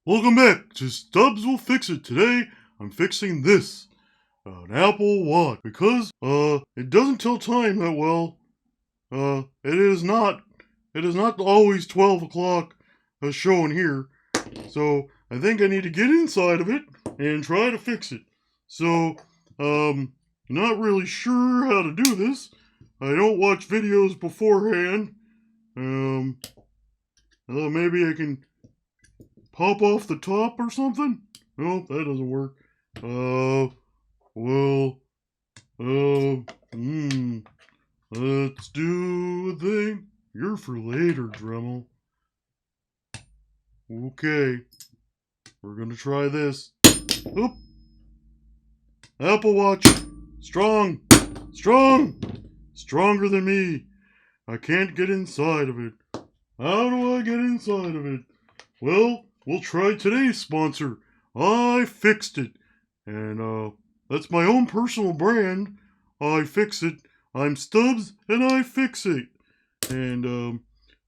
Welcome back to Stubbs Will Fix It. Today, I'm fixing this. An Apple Watch. Because, it doesn't tell time that well. It is not always 12 o'clock as shown here. So, I think I need to get inside of it and try to fix it. So, not really sure how to do this. I don't watch videos beforehand. Maybe I can pop off the top or something? No, that doesn't work. Let's do a thing. You're for later, Dremel. Okay, we're gonna try this. Oop. Apple Watch. Strong. Stronger than me. I can't get inside of it. How do I get inside of it? Well, we'll try today's sponsor. iFixit. And, that's my own personal brand. iFixit. I'm Stubbs, and iFixit. And,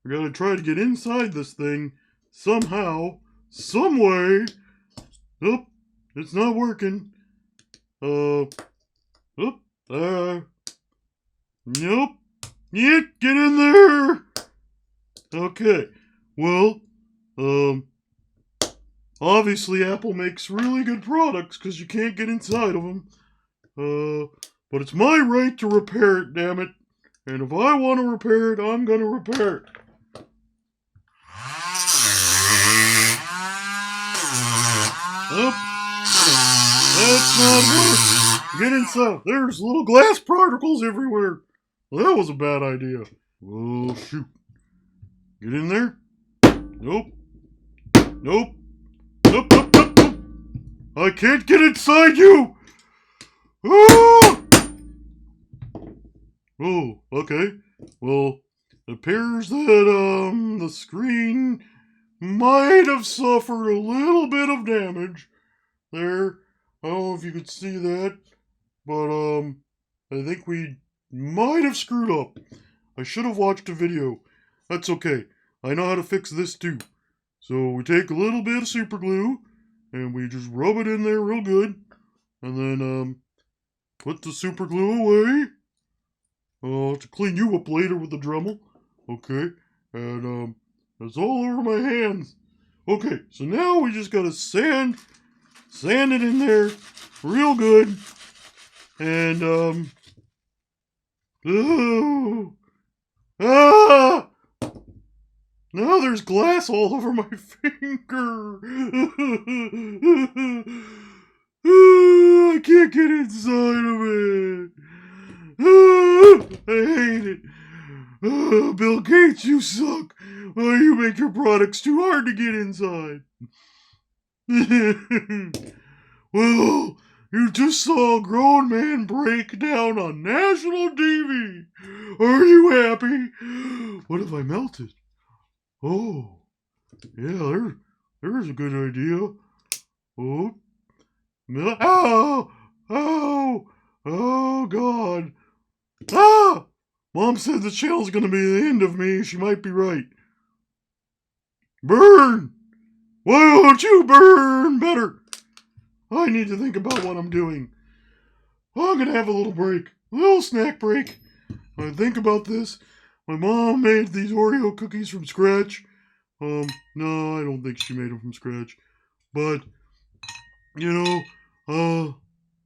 we gotta try to get inside this thing somehow, some way. Nope, it's not working. Nope. Get in there! Okay, well, obviously Apple makes really good products because you can't get inside of them. But it's my right to repair it, damn it. And if I want to repair it, I'm gonna repair it. Oh, that's not working. Get inside. There's little glass particles everywhere. Well, that was a bad idea. Oh, shoot. Get in there. Nope. I can't get inside you. Oh, okay. Well, it appears that, the screen might have suffered a little bit of damage there. I don't know if you could see that, but, I think we might have screwed up. I should have watched a video. That's okay. I know how to fix this too. So we take a little bit of super glue and we just rub it in there real good. And then, put the super glue away. To clean you up later with the Dremel. Okay. And, it's all over my hands. Okay, so now we just gotta sand it in there real good. And, now there's glass all over my finger. I can't get inside of it. I hate it. Bill Gates, you suck. You make your products too hard to get inside. Well, you just saw a grown man break down on national TV. Are you happy? What if I melted? Oh, yeah, there's a good idea. Oh, oh, God. Ah! Mom said the channel's gonna be the end of me. She might be right. Burn! Why don't you burn better? I need to think about what I'm doing. I'm gonna have a little break. A little snack break. I think about this. My mom made these Oreo cookies from scratch. No, I don't think she made them from scratch. But,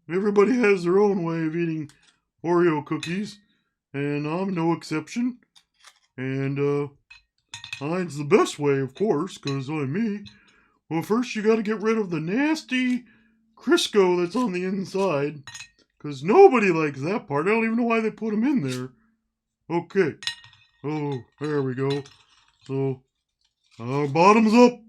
everybody has their own way of eating Oreo cookies. And I'm no exception. And, mine's the best way, of course, because I'm me. Well, first you gotta get rid of the nasty Crisco that's on the inside. Because nobody likes that part. I don't even know why they put them in there. Okay. Oh, there we go. So, bottoms up.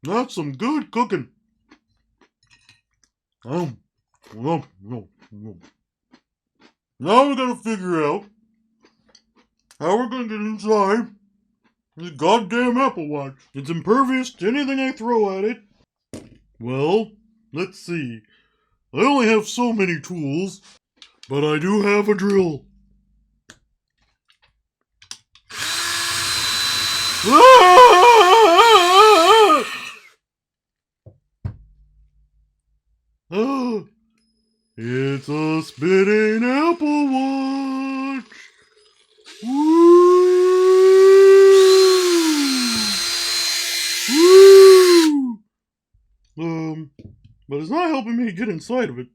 That's some good cooking. Now we gotta figure out how we're gonna get inside this goddamn Apple Watch. It's impervious to anything I throw at it. Well, let's see. I only have so many tools. but I do have a drill. Ah! Ah! It's a spitting Apple Watch. Woo! Woo! But it's not helping me get inside of it.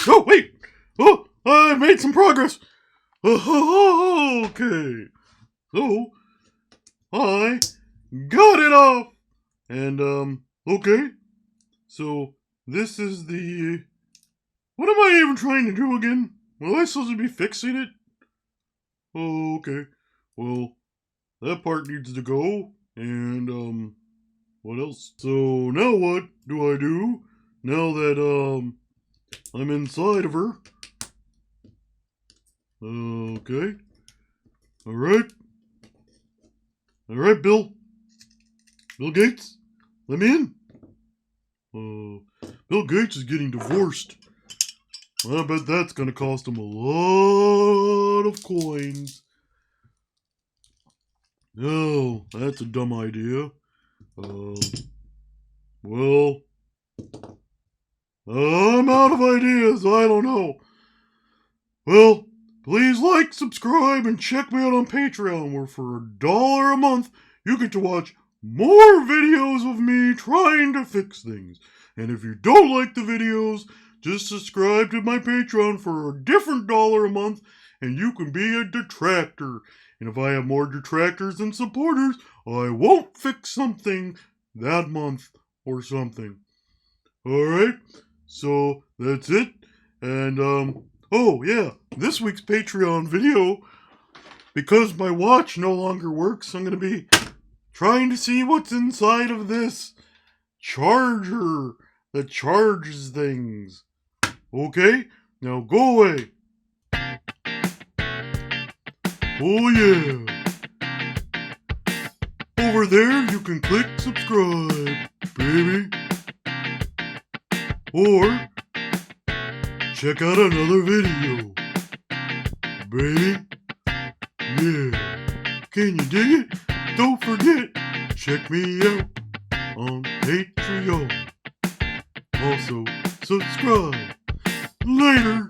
Oh, wait! Oh, I made some progress. Okay. So, I got it off. And, okay. So, this is the... What am I even trying to do again? Was I supposed to be fixing it? Oh, okay. Well, that part needs to go. And, what else? So, now what do I do? Now that, I'm inside of her. Okay. Alright. Alright, Bill. Bill Gates, let me in. Bill Gates is getting divorced. I bet that's gonna cost him a lot of coins. Oh, that's a dumb idea. Well, I'm out of ideas. I don't know. Well, please like, subscribe, and check me out on Patreon, where for $1 a month, you get to watch more videos of me trying to fix things. And if you don't like the videos, just subscribe to my Patreon for a different $1 a month, and you can be a detractor. And if I have more detractors than supporters, I won't fix something that month or something. Alright, so that's it. And, oh yeah, this week's Patreon video, because my watch no longer works, I'm going to be trying to see what's inside of this charger that charges things. Okay, now go away. Oh yeah. Over there you can click subscribe, baby. Or check out another video, baby. Yeah. Can you dig it? Don't forget, check me out on Patreon. Also, subscribe. Later.